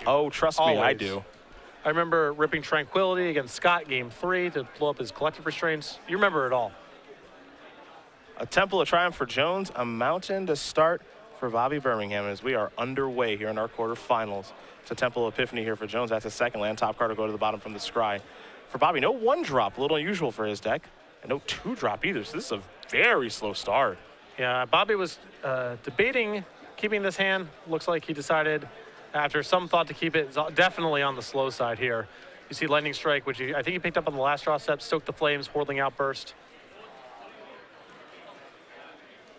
you. Oh, trust me, I do. I remember ripping Tranquility against Scott game 3 to blow up his collective restraints. You remember it all. A Temple of Triumph for Jones, a Mountain to start for Bobby Burmingham as we are underway here in our quarterfinals. It's a Temple of Epiphany here for Jones. That's his second land. Top card will go to the bottom from the scry. For Bobby, no 1-drop, a little unusual for his deck, and no 2-drop either. So this is a very slow start. Yeah, Bobby was debating keeping this hand. Looks like he decided after some thought to keep it. It's definitely on the slow side here. You see Lightning Strike, which I think he picked up on the last draw step, Stoke the Flames, Hordeling Outburst.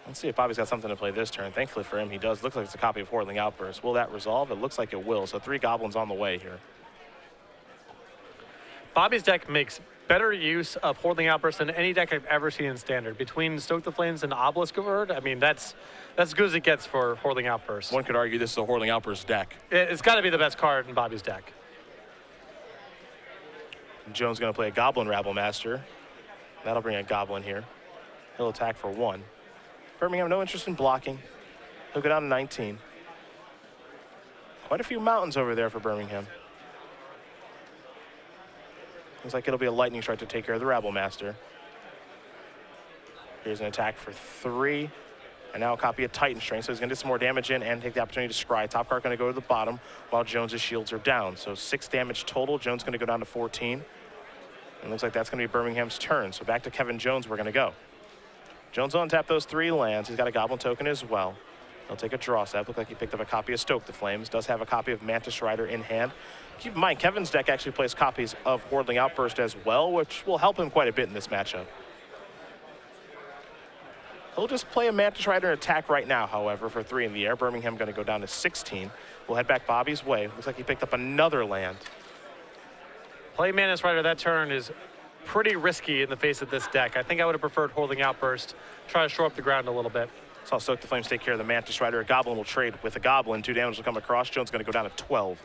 Let's see if Bobby's got something to play this turn. Thankfully for him, he does. Looks like it's a copy of Hordeling Outburst. Will that resolve? It looks like it will. So 3 goblins on the way here. Bobby's deck makes better use of Hordeling Outburst than any deck I've ever seen in Standard. Between Stoke the Flames and Obelisk Word, I mean, that's as good as it gets for Hordeling Outburst. One could argue this is a Hordeling Outburst deck. It's got to be the best card in Bobby's deck. Jones going to play a Goblin Rabblemaster. That'll bring a Goblin here. He'll attack for 1. Birmingham, no interest in blocking. He'll go down to 19. Quite a few mountains over there for Birmingham. Looks like it'll be a Lightning Strike to take care of the Rabblemaster. Here's an attack for 3. And now a copy of Titan Strength, so he's going to get some more damage in and take the opportunity to scry. Top card going to go to the bottom while Jones's shields are down. So 6 damage total. Jones going to go down to 14. And looks like that's going to be Birmingham's turn. So back to Kevin Jones we're going to go. Jones will untap those 3 lands. He's got a Goblin token as well. He'll take a draw step. Look like he picked up a copy of Stoke the Flames. Does have a copy of Mantis Rider in hand. Keep in mind, Kevin's deck actually plays copies of Hordeling Outburst as well, which will help him quite a bit in this matchup. He'll just play a Mantis Rider and attack right now, however, for 3 in the air. Birmingham going to go down to 16. We'll head back Bobby's way. Looks like he picked up another land. Play Mantis Rider that turn is pretty risky in the face of this deck. I think I would have preferred Hordeling Outburst. Try to shore up the ground a little bit. Saw Stoke the Flames take care of the Mantis Rider. A Goblin will trade with a Goblin. 2 damage will come across. Jones going to go down to 12.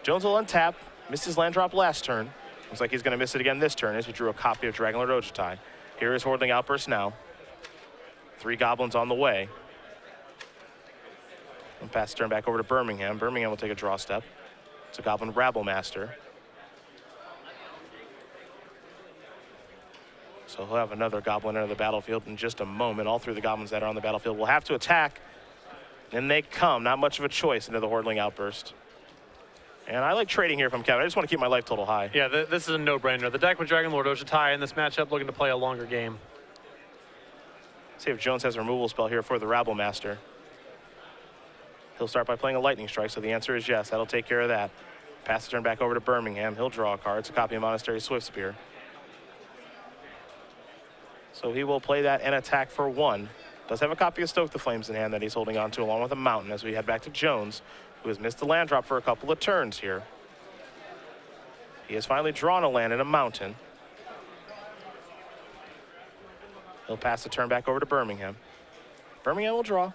Jones will untap. Missed his land drop last turn. Looks like he's going to miss it again this turn as he drew a copy of Dragonlord Ojutai. Here is Hordeling Outburst now. 3 goblins on the way. And pass the turn back over to Birmingham. Birmingham will take a draw step. It's a Goblin Rabblemaster. So he'll have another Goblin enter the battlefield in just a moment. All 3 of the Goblins that are on the battlefield will have to attack. And they come. Not much of a choice into the Hordeling Outburst. And I like trading here from Kevin. I just want to keep my life total high. Yeah, this is a no-brainer. The deck with Dragonlord Ojutai in this matchup looking to play a longer game. See if Jones has a removal spell here for the Rabblemaster. He'll start by playing a Lightning Strike, so the answer is yes. That'll take care of that. Pass the turn back over to Birmingham. He'll draw a card. It's a copy of Monastery Swiftspear. So he will play that and attack for 1. Does have a copy of Stoke the Flames in hand that he's holding on to along with a Mountain as we head back to Jones, who has missed the land drop for a couple of turns here. He has finally drawn a land and a Mountain. He'll pass the turn back over to Birmingham. Birmingham will draw.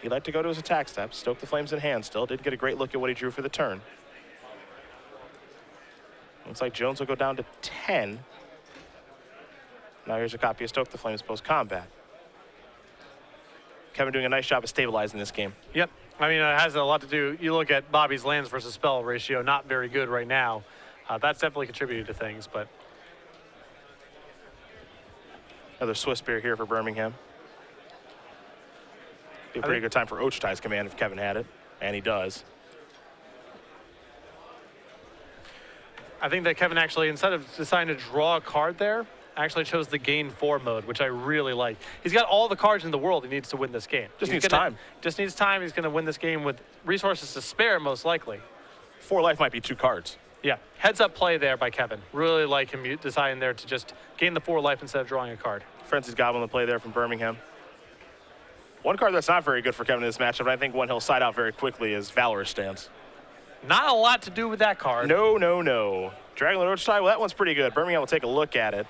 He'd like to go to his attack step. Stoke the Flames in hand still. Did get a great look at what he drew for the turn. Looks like Jones will go down to 10. Now here's a copy of Stoke the Flames post-combat. Kevin doing a nice job of stabilizing this game. Yep. I mean, it has a lot to do. You look at Bobby's lands versus spell ratio, not very good right now. That's definitely contributed to things, but... Another Swiftspear here for Birmingham. Be a pretty good time for Ochutai's command if Kevin had it, and he does. I think that Kevin actually, instead of deciding to draw a card there, actually chose the gain 4 mode, which I really like. He's got all the cards in the world he needs to win this game. Just needs time. Just needs time. He's going to win this game with resources to spare, most likely. 4 life might be 2 cards. Yeah, heads up play there by Kevin. Really like him deciding there to just gain the 4 life instead of drawing a card. Frenzy's Goblin to play there from Birmingham. One card that's not very good for Kevin in this matchup, but I think one he'll side out very quickly is Valorous Stance. Not a lot to do with that card. No, no, no. Dragonlord Ojutai, well, that one's pretty good. Birmingham will take a look at it.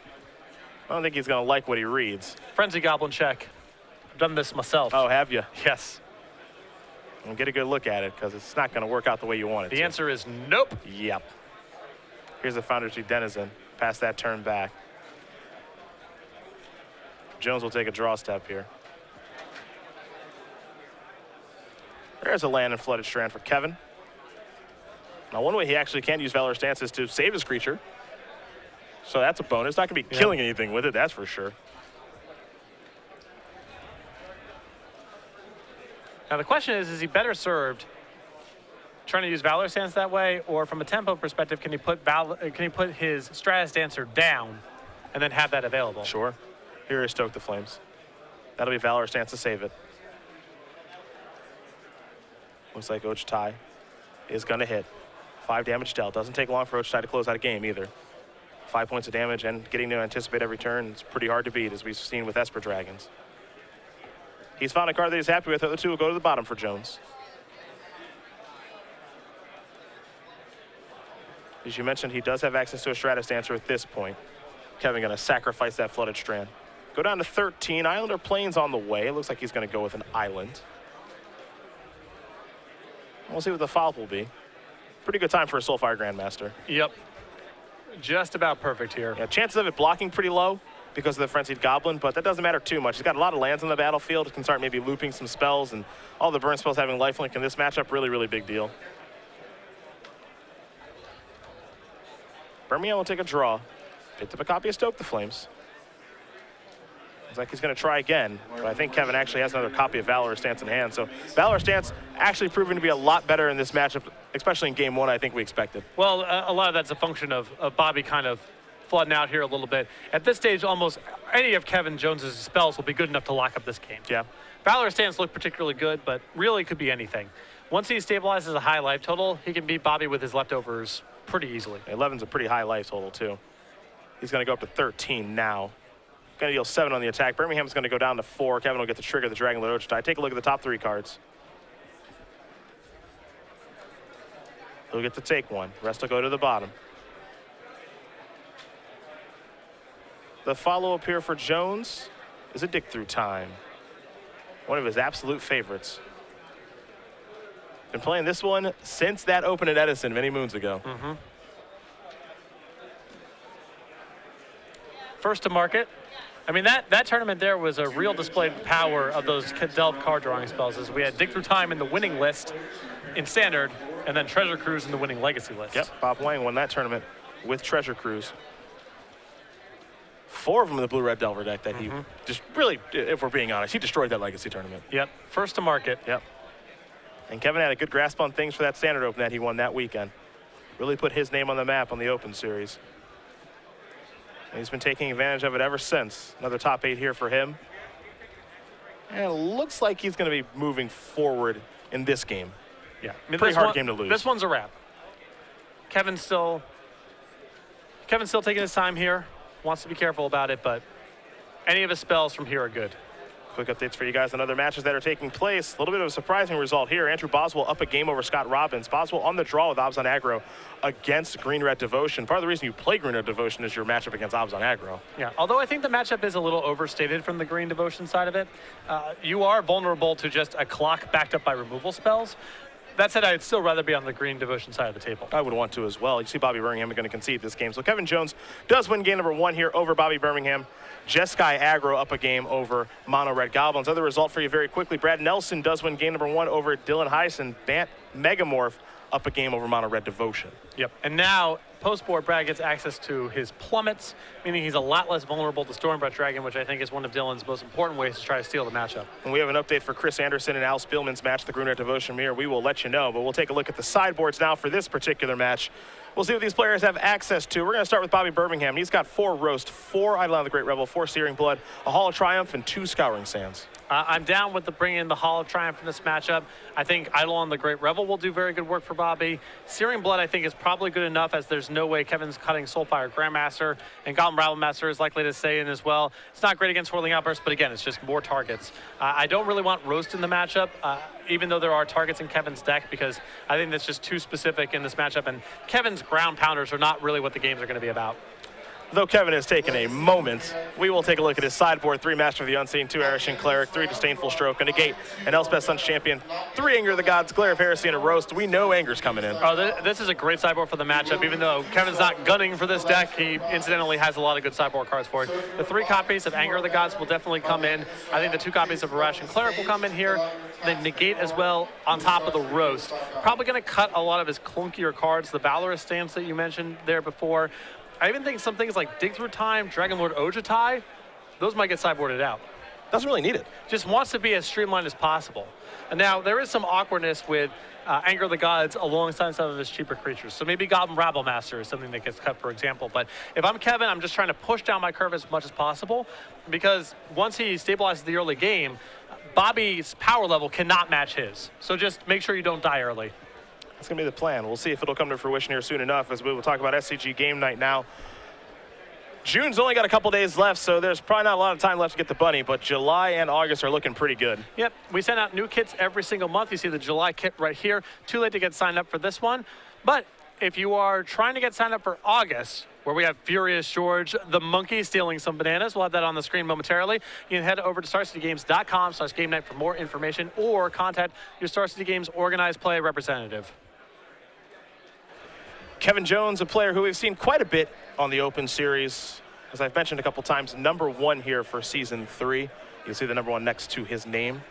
I don't think he's going to like what he reads. Frenzy Goblin check. I've done this myself. Oh, have you? Yes. And get a good look at it because it's not going to work out the way you want it to. The answer is nope. Yep. Here's the Foundry Tree Denizen. Pass that turn back. Jones will take a draw step here. There's a land and flooded strand for Kevin. Now, one way he actually can use Valor Stance is to save his creature. So that's a bonus. Not going to be killing anything with it, that's for sure. Now the question is he better served trying to use Valor Stance that way, or from a tempo perspective, can he put his Stratus Dancer down and then have that available? Sure. Here is Stoke the Flames. That'll be Valor Stance to save it. Looks like Ochitai is going to hit. 5 damage dealt. Doesn't take long for Ochitai to close out a game either. 5 points of damage and getting to anticipate every turn is pretty hard to beat, as we've seen with Esper Dragons. He's found a card that he's happy with. The other two will go to the bottom for Jones. As you mentioned, he does have access to a Stratus Dancer at this point. Kevin going to sacrifice that Flooded Strand. Go down to 13. Islander Plains on the way. It looks like he's going to go with an island. We'll see what the follow-up will be. Pretty good time for a Soulfire Grandmaster. Yep. Just about perfect here. Yeah, chances of it blocking pretty low because of the Frenzied Goblin, but that doesn't matter too much. He's got a lot of lands on the battlefield. He can start maybe looping some spells, and all the burn spells having lifelink in this matchup, really, really big deal. Birmingham will take a draw. Picked up a copy of Stoke the Flames. Looks like he's going to try again, but I think Kevin actually has another copy of Valor Stance in hand. So Valor Stance actually proving to be a lot better in this matchup, especially in game one, I think we expected. Well, a lot of that's a function of Bobby kind of flooding out here a little bit. At this stage, almost any of Kevin Jones's spells will be good enough to lock up this game. Yeah. Valor Stance looked particularly good, but really could be anything. Once he stabilizes a high life total, he can beat Bobby with his leftovers pretty easily. 11's a pretty high life total, too. He's going to go up to 13 now. Going to deal 7 on the attack. Birmingham's going to go down to 4. Kevin will get to trigger the Dragon Lord Ochitai. Take a look at the top 3 cards. He'll get to take one. The rest will go to the bottom. The follow-up here for Jones is a Dig Through Time. One of his absolute favorites. Been playing this one since that open at Edison many moons ago. Mm-hmm. First to market. I mean, that tournament there was a real display of power of those Delve card drawing spells, as we had Dig Through Time in the winning list in Standard, and then Treasure Cruise in the winning Legacy list. Yep, Bob Wang won that tournament with Treasure Cruise. 4 of them in the Blue-Red Delver deck that he just really, if we're being honest, he destroyed that Legacy tournament. Yep, first to market. Yep. And Kevin had a good grasp on things for that Standard Open that he won that weekend. Really put his name on the map on the Open Series. And he's been taking advantage of it ever since. Another top 8 here for him. And it looks like he's going to be moving forward in this game. Yeah, I mean, pretty hard game to lose. This one's a wrap. Kevin's still taking his time here. Wants to be careful about it, but any of his spells from here are good. Quick updates for you guys on other matches that are taking place. A little bit of a surprising result here. Andrew Boswell up a game over Scott Robbins. Boswell on the draw with Obs on aggro against Green Red Devotion. Part of the reason you play Green Red Devotion is your matchup against Obs on aggro. Yeah, although I think the matchup is a little overstated from the Green Devotion side of it. You are vulnerable to just a clock backed up by removal spells. That said, I'd still rather be on the Green Devotion side of the table. I would want to as well. You see Bobby Birmingham going to concede this game. So Kevin Jones does win game number 1 here over Bobby Birmingham. Jeskai aggro up a game over Mono Red Goblins. Other result for you very quickly. Brad Nelson does win game number 1 over Dylan Heisen. Bant Megamorph up a game over Mono Red Devotion. Yep, and now post-board Brad gets access to his plummets, meaning he's a lot less vulnerable to Stormbreath Dragon, which I think is one of Dylan's most important ways to try to steal the matchup. And we have an update for Chris Anderson and Al Spielman's match, the Green Red Devotion Mirror. We will let you know, but we'll take a look at the sideboards now for this particular match. We'll see what these players have access to. We're going to start with Bobby Birmingham. He's got 4 Roast, 4 Eidolon the Great Rebel, 4 Searing Blood, a Hall of Triumph, and 2 Scouring Sands. I'm down with bringing in the Hall of Triumph in this matchup. I think Eidolon the Great Rebel will do very good work for Bobby. Searing Blood, I think, is probably good enough, as there's no way Kevin's cutting Soulfire Grandmaster, and Goblin Rattamaster is likely to stay in as well. It's not great against Whirling Outburst, but again, it's just more targets. I don't really want Roast in the matchup, even though there are targets in Kevin's deck, because I think that's just too specific in this matchup, and Kevin's ground pounders are not really what the games are going to be about. Though Kevin has taken a moment, we will take a look at his sideboard. 3 Master of the Unseen, 2 Arishan Cleric, 3 Disdainful Stroke, a Negate, an Elspeth Sun's Champion, 3 Anger of the Gods, Glare of Heresy, and a Roast. We know Anger's coming in. Oh, this is a great sideboard for the matchup. Even though Kevin's not gunning for this deck, he incidentally has a lot of good sideboard cards for it. The 3 copies of Anger of the Gods will definitely come in. I think the 2 copies of Arishan Cleric will come in here. The Negate as well on top of the Roast. Probably going to cut a lot of his clunkier cards. The Valorous stance that you mentioned there before. I even think some things like Dig Through Time, Dragon Lord Ojutai, those might get sideboarded out. Doesn't really need it. Just wants to be as streamlined as possible. And now there is some awkwardness with Anger of the Gods alongside some of his cheaper creatures. So maybe Goblin Rabble Master is something that gets cut, for example. But if I'm Kevin, I'm just trying to push down my curve as much as possible, because once he stabilizes the early game, Bobby's power level cannot match his. So just make sure you don't die early. That's going to be the plan. We'll see if it'll come to fruition here soon enough, as we will talk about SCG Game Night now. June's only got a couple days left, so there's probably not a lot of time left to get the bunny, but July and August are looking pretty good. Yep, we send out new kits every single month. You see the July kit right here. Too late to get signed up for this one. But if you are trying to get signed up for August, where we have Furious George, the monkey stealing some bananas, we'll have that on the screen momentarily. You can head over to StarCityGames.com/game night for more information, or contact your Star City Games organized play representative. Kevin Jones, a player who we've seen quite a bit on the Open Series. As I've mentioned a couple times, #1 here for Season 3. You'll see the #1 next to his name.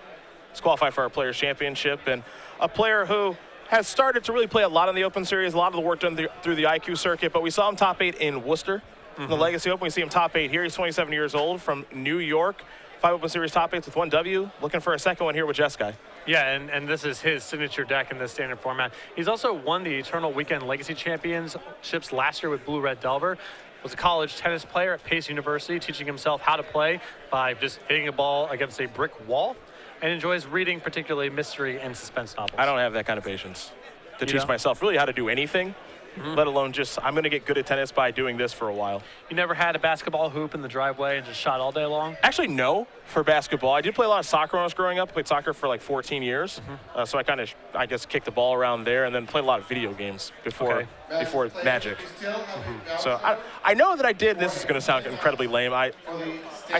He's qualified for our Players' Championship, and a player who has started to really play a lot in the Open Series, a lot of the work done through the IQ circuit, but we saw him top 8 in Worcester. In the Legacy Open, we see him top 8 here. He's 27 years old from New York. 5 Open Series top 8s with 1 W. Looking for a second one here with Jeskai. Yeah, and this is his signature deck in this standard format. He's also won the Eternal Weekend Legacy Championships last year with Blue Red Delver. Was a college tennis player at Pace University, teaching himself how to play by just hitting a ball against a brick wall, and enjoys reading particularly mystery and suspense novels. I don't have that kind of patience to teach don't? myself really how to do anything, let alone just, I'm going to get good at tennis by doing this for a while. You never had a basketball hoop in the driveway and just shot all day long? Actually, no, for basketball. I did play a lot of soccer when I was growing up. I played soccer for like 14 years. So I kind of, I guess, kicked the ball around there, and then played a lot of video games before Magic. So I know that I did, and this is going to sound incredibly lame. I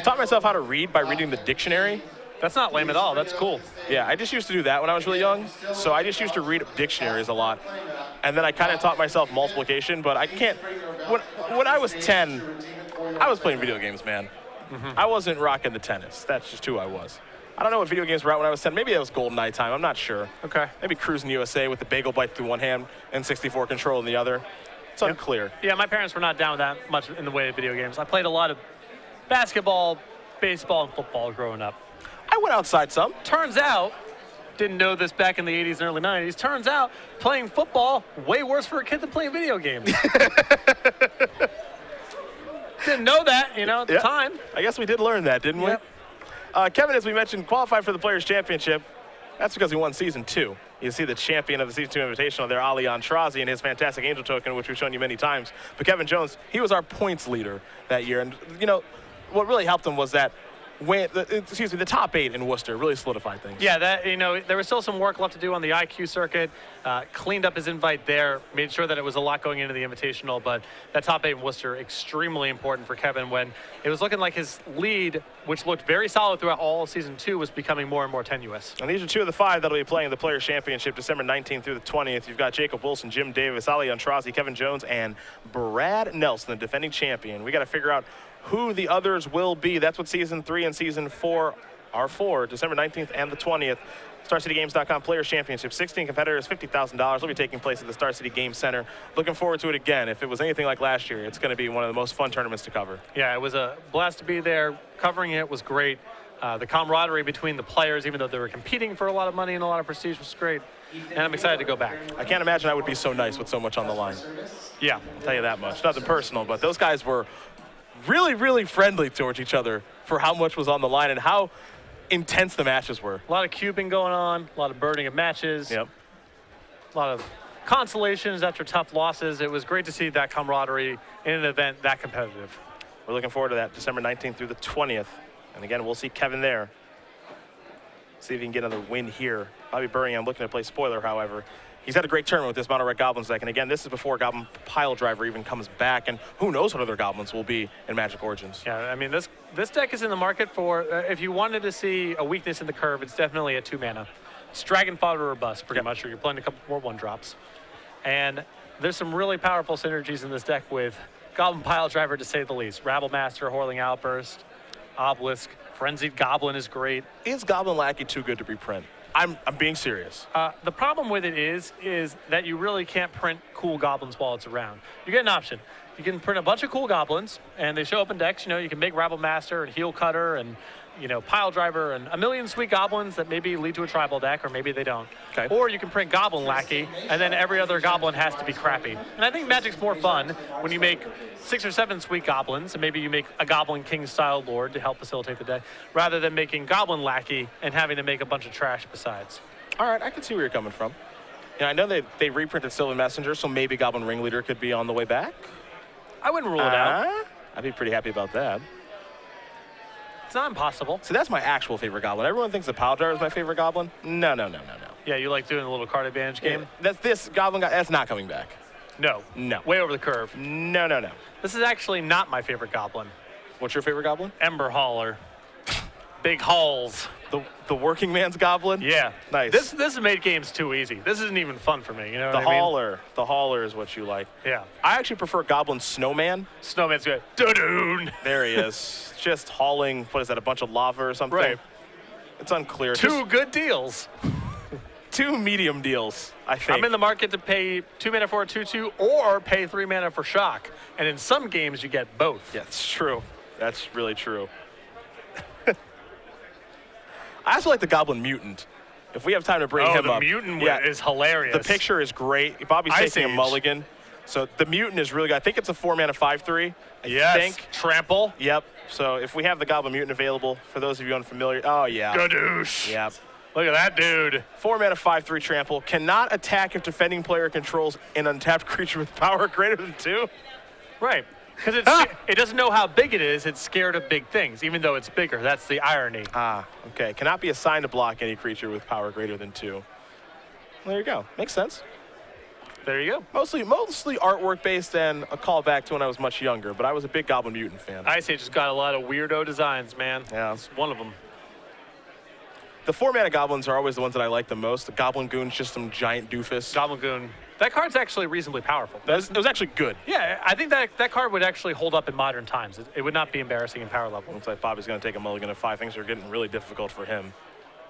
taught myself how to read by reading the dictionary. That's not lame at all. That's cool. Yeah, I just used to do that when I was really young. So I just used to read dictionaries a lot. And then I kind of taught myself multiplication, but I can't. When I was 10, I was playing video games, man. I wasn't rocking the tennis. That's just who I was. I don't know what video games were out when I was 10. Maybe it was GoldenEye time. I'm not sure. Okay. Maybe Cruising USA with the bagel bite through one hand and 64 control in the other. It's unclear. Yeah, my parents were not down with that much in the way of video games. I played a lot of basketball, baseball, and football growing up. I went outside some. Turns out, didn't know this back in the 80s and early 90s, turns out playing football, way worse for a kid than playing video games. Didn't know that, at the time. I guess we did learn that, didn't we? Kevin, as we mentioned, qualified for the Players' Championship. That's because he won Season 2. You see the champion of the Season 2 Invitational there, Ali Antrazi, and his fantastic Angel Token, which we've shown you many times. But Kevin Jones, he was our points leader that year. And, what really helped him was that the top 8 in Worcester really solidified things. Yeah, there was still some work left to do on the IQ circuit. Cleaned up his invite there, made sure that it was a lot going into the Invitational, but that top 8 in Worcester, extremely important for Kevin when it was looking like his lead, which looked very solid throughout all of Season 2, was becoming more and more tenuous. And these are 2 of the 5 that'll be playing the Players' Championship December 19th through the 20th. You've got Jacob Wilson, Jim Davis, Ali Antrazi, Kevin Jones, and Brad Nelson, the defending champion. We got to figure out who the others will be. That's what Season 3 and Season 4 are for, December 19th and the 20th. StarCityGames.com Players Championship, 16 competitors, $50,000. Will be taking place at the Star City Games Center. Looking forward to it again. If it was anything like last year, it's going to be one of the most fun tournaments to cover. Yeah, it was a blast to be there. Covering it was great. The camaraderie between the players, even though they were competing for a lot of money and a lot of prestige, was great. And I'm excited to go back. I can't imagine I would be so nice with so much on the line. Yeah. I'll tell you that much. Nothing personal, but those guys were really, really friendly towards each other for how much was on the line and how intense the matches were. A lot of cubing going on, a lot of burning of matches. Yep. A lot of consolations after tough losses. It was great to see that camaraderie in an event that competitive. We're looking forward to that, December 19th through the 20th. And again, we'll see Kevin there. See if he can get another win here. Bobby Burmingham looking to play spoiler, however. He's had a great tournament with this Mono Red Goblins deck, and again, this is before Goblin Pile Driver even comes back, and who knows what other Goblins will be in Magic Origins. Yeah, I mean, this deck is in the market for, if you wanted to see a weakness in the curve, it's definitely a 2-mana. It's Dragon Fodder or Bust, pretty much, or you're playing a couple more 1-drops. And there's some really powerful synergies in this deck with Goblin Pile Driver, to say the least. Rabble Master, Whirling Outburst, Obelisk, Frenzied Goblin is great. Is Goblin Lackey too good to reprint? I'm being serious. The problem with it is that you really can't print cool goblins while it's around. You get an option. You can print a bunch of cool goblins, and they show up in decks. You know, you can make Rabble Master and Heel Cutter and, you know, Pile Driver and a million sweet goblins that maybe lead to a tribal deck, or maybe they don't. Okay. Or you can print Goblin Lackey, and then every other goblin has to be crappy. And I think Magic's more fun when you make 6 or 7 sweet goblins, and maybe you make a Goblin King style Lord to help facilitate the deck, rather than making Goblin Lackey and having to make a bunch of trash besides. All right, I can see where you're coming from. Yeah, I know they reprinted Sylvan Messenger, so maybe Goblin Ringleader could be on the way back. I wouldn't rule it out. I'd be pretty happy about that. It's not impossible. So that's my actual favorite Goblin. Everyone thinks the Pile Driver is my favorite Goblin. No. Yeah, you like doing a little card advantage game? Yeah, this Goblin guy, that's not coming back. No. Way over the curve. No. This is actually not my favorite goblin. What's your favorite Goblin? Ember Hauler. Big hauls. The working man's Goblin? Yeah. Nice. This has made games too easy. This isn't even fun for me, you know what I mean? The Hauler is what you like. Yeah. I actually prefer Goblin Snowman. Snowman's good. Da-doon. There he is. Just hauling, what is that, a bunch of lava or something? Right. It's unclear. Two good deals. 2 medium deals, I think. I'm in the market to pay 2 mana for a 2/2 or pay 3 mana for Shock. And in some games, you get both. Yeah, it's true. That's really true. I also like the Goblin Mutant. If we have time to bring him the up. Mutant is hilarious. The picture is great. Bobby's Ice taking a Age. mulligan. So the Mutant is really good. I think it's a 4-mana 5/3. Yes. I think. Trample. Yep. So if we have the Goblin Mutant available, for those of you unfamiliar, oh yeah. Gadoosh. Yep. Look at that dude. 4-mana 5/3 trample. Cannot attack if defending player controls an untapped creature with power greater than 2. Right. Because it doesn't know how big it is. It's scared of big things, even though it's bigger. That's the irony. Okay. Cannot be assigned to block any creature with power greater than 2. Well, there you go. Makes sense. There you go. Mostly artwork based and a callback to when I was much younger, but I was a big Goblin Mutant fan. Ice Age has got a lot of weirdo designs, man. Yeah. It's one of them. The 4-mana goblins are always the ones that I like the most. The Goblin Goon's just some giant doofus. Goblin Goon. That card's actually reasonably powerful. It was actually good. Yeah, I think that card would actually hold up in modern times. It would not be embarrassing in power level. Looks like Bobby's going to take a mulligan at 5. Things are getting really difficult for him.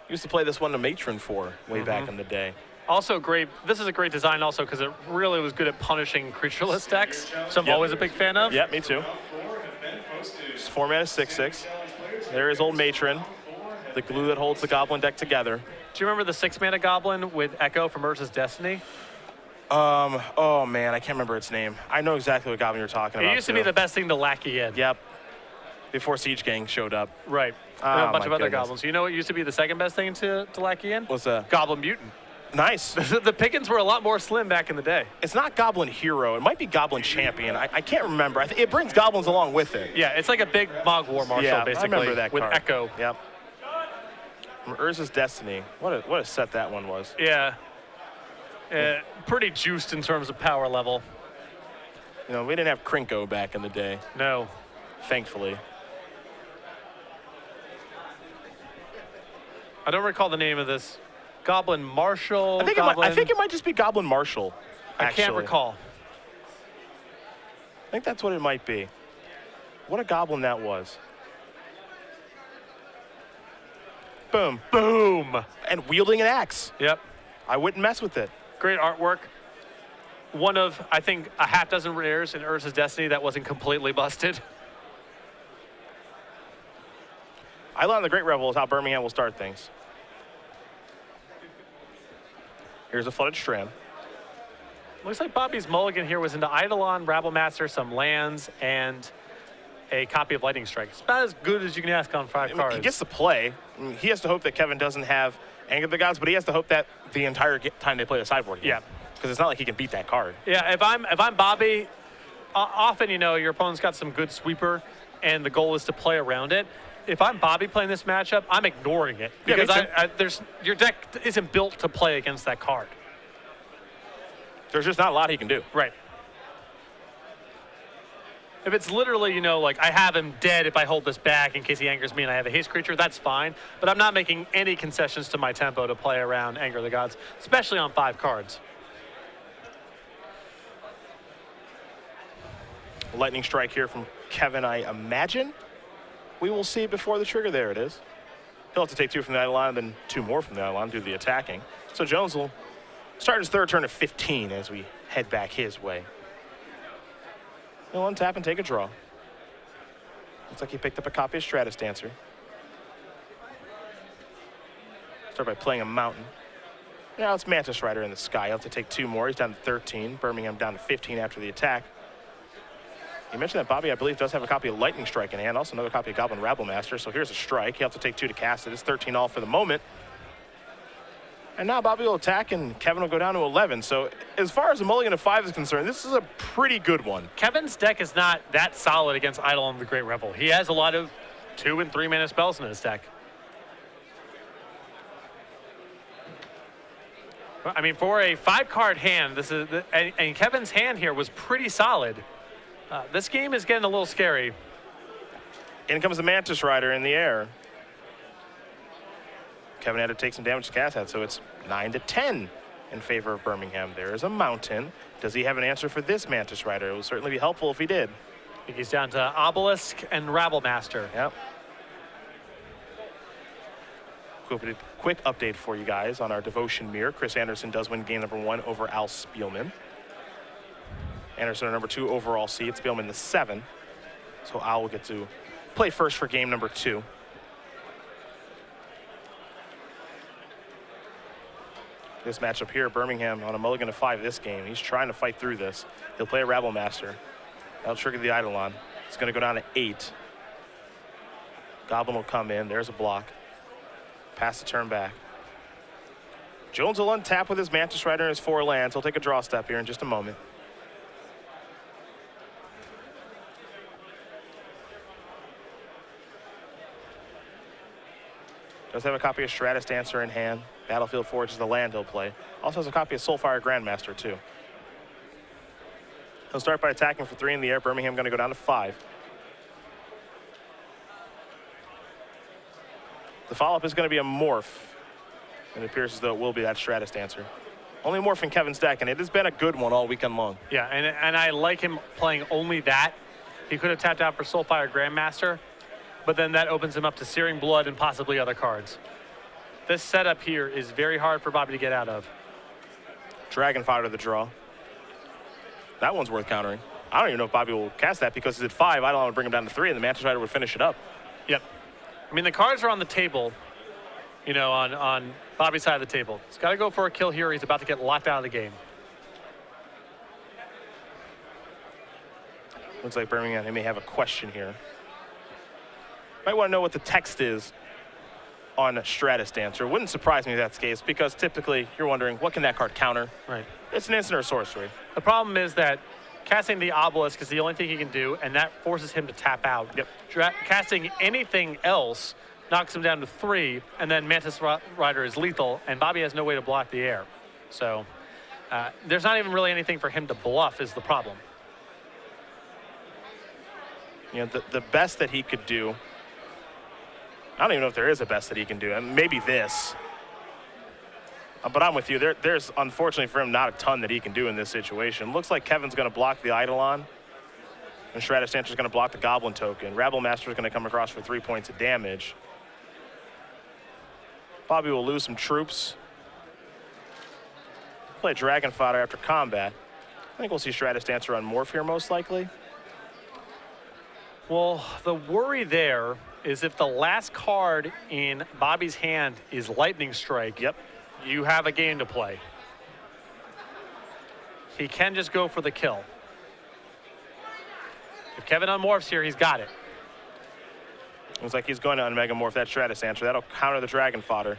He used to play this one to Matron for way back in the day. Also great. This is a great design also because it really was good at punishing creatureless decks, so I'm always a big fan of. Yeah, me too. It's 4-mana 6/6. There is old Matron, the glue that holds the Goblin deck together. Do you remember the 6-mana Goblin with Echo from Urza's Destiny? Oh man, I can't remember its name. I know exactly what Goblin you're talking about. It used to be the best thing to lackey in. Yep. Before Siege Gang showed up. Right. Oh, And a bunch my of other goodness. goblins. You know what used to be the second best thing to lackey in? What's that? Goblin Mutant. Nice. The pickings were a lot more slim back in the day. It's not Goblin Hero. It might be Goblin Champion. I can't remember. It brings goblins along with it. Yeah, it's like a big Mog War Marshal, Yeah, basically, I remember that with card. Echo. Yep. From Urza's Destiny. What a set that one was. Yeah. Pretty juiced in terms of power level. You know, we didn't have Krinko back in the day, No. thankfully. I don't recall the name of this. Goblin Marshal. I think it might just be Goblin Marshal. I can't actually. recall. I think that's what it might be. What a goblin that was. Boom. Boom. And wielding an axe. Yep. I wouldn't mess with it. Great artwork. One of, I think, a half dozen rares in Urza's Destiny that wasn't completely busted. I learned the Great Revel is how Birmingham will start things. Here's a Flooded Strand. Looks like Bobby's mulligan here was into Eidolon, Rabble Master, some lands, and a copy of Lightning Strike. It's about as good as you can ask on 5 cards. He gets to play. I mean, he has to hope that Kevin doesn't have Anger of the Gods, but he has to hope that the entire time they play the sideboard game. Yeah. Because it's not like he can beat that card. Yeah, if I'm Bobby, often, you know, your opponent's got some good sweeper, and the goal is to play around it. If I'm Bobby playing this matchup, I'm ignoring it Yeah, because me too. your deck isn't built to play against that card. There's just not a lot he can do. Right. If it's literally, you know, like I have him dead if I hold this back in case he angers me and I have a haste creature, that's fine. But I'm not making any concessions to my tempo to play around Anger of the Gods, especially on 5 cards. Lightning strike here from Kevin, I imagine. We will see before the trigger. There it is. He'll have to take 2 from the idle line and then 2 more from the idle line to do the attacking. So Jones will start his 3rd turn at 15 as we head back his way. He'll untap and take a draw. Looks like he picked up a copy of Stratus Dancer. Start by playing a mountain. Now it's Mantis Rider in the sky. He'll have to take 2 more. He's down to 13. Birmingham down to 15 after the attack. You mentioned that Bobby, I believe, does have a copy of Lightning Strike in hand. Also another copy of Goblin Rabble Master. So here's a strike. He'll have to take 2 to cast it. It's 13 all for the moment. And now Bobby will attack, and Kevin will go down to 11. So as far as the mulligan of 5 is concerned, this is a pretty good one. Kevin's deck is not that solid against Eidolon the Great Revel. He has a lot of 2 and 3 mana spells in his deck. I mean, for a 5-card hand, this is and Kevin's hand here was pretty solid. This game is getting a little scary. In comes the Mantis Rider in the air. Kevin had to take some damage to cast that, so it's 9-10 in favor of Birmingham. There is a mountain. Does he have an answer for this Mantis Rider? It will certainly be helpful if he did. I think he's down to Obelisk and Rabble Master. Yep. Quick update for you guys on our Devotion Mirror. Chris Anderson does win game number 1 over Al Spielman. Anderson our number 2 overall seed, Spielman the 7. So Al will get to play first for game number 2. This matchup here, Birmingham on a mulligan of 5 this game. He's trying to fight through this. He'll play a Rabble Master. That'll trigger the Eidolon. It's going to go down to 8. Goblin will come in. There's a block. Pass the turn back. Jones will untap with his Mantis Rider and his 4 lands. He'll take a draw step here in just a moment. Does have a copy of Stratus Dancer in hand. Battlefield Forge is the land he'll play. Also has a copy of Soulfire Grandmaster too. He'll start by attacking for 3 in the air. Birmingham going to go down to 5. The follow-up is going to be a morph. And it appears as though it will be that Stratus Dancer. Only morph in Kevin's deck, and it has been a good one all weekend long. Yeah, and I like him playing only that. He could have tapped out for Soulfire Grandmaster, but then that opens him up to Searing Blood and possibly other cards. This setup here is very hard for Bobby to get out of. Dragon Fodder to the draw. That one's worth countering. I don't even know if Bobby will cast that because he's at 5. I don't want to bring him down to 3, and the Mantis Rider would finish it up. Yep. I mean, the cards are on the table, you know, on Bobby's side of the table. He's got to go for a kill here. He's about to get locked out of the game. Looks like Birmingham, they may have a question here. Might want to know what the text is on Stratus Dancer. Wouldn't surprise me if that's the case, because typically you're wondering, what can that card counter? Right. It's an instant or sorcery. The problem is that casting the Obelisk is the only thing he can do, and that forces him to tap out. Yep. Casting anything else knocks him down to 3, and then Mantis Rider is lethal, and Bobby has no way to block the air. So there's not even really anything for him to bluff is the problem. You know, the best that he could do, I don't even know if there is a best that he can do. Maybe this. But I'm with you. There's, unfortunately for him, not a ton that he can do in this situation. Looks like Kevin's going to block the Eidolon, and Stratus Dancer's going to block the Goblin token. Rabble Master's going to come across for 3 points of damage. Bobby will lose some troops. Play Dragon Fodder after combat. I think we'll see Stratus Dancer on Morph here, most likely. Well, the worry there is if the last card in Bobby's hand is Lightning Strike, Yep. you have a game to play. He can just go for the kill. If Kevin unmorphs here, he's got it. Looks like he's going to unmegamorph that Stratus Dancer. That'll counter the Dragon Fodder.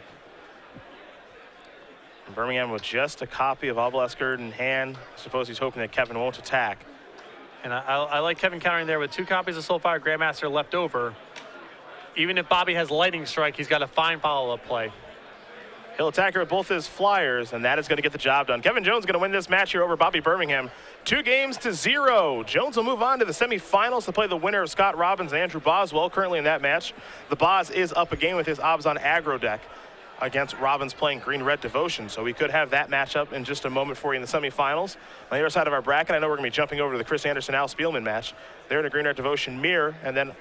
And Birmingham with just a copy of Obelisk in hand. I suppose he's hoping that Kevin won't attack. And I like Kevin countering there with 2 copies of Soulfire Grandmaster left over. Even if Bobby has Lightning Strike, he's got a fine follow-up play. He'll attack her with both his flyers, and that is going to get the job done. Kevin Jones going to win this match here over Bobby Burmingham. 2-0. Jones will move on to the semifinals to play the winner of Scott Robbins and Andrew Boswell, currently in that match. The Boz is up again with his Obzon aggro deck against Robbins playing Green-Red Devotion. So we could have that matchup in just a moment for you in the semifinals. On the other side of our bracket, I know we're going to be jumping over to the Chris Anderson-Al Spielman match. They're in a Green-Red Devotion mirror, and then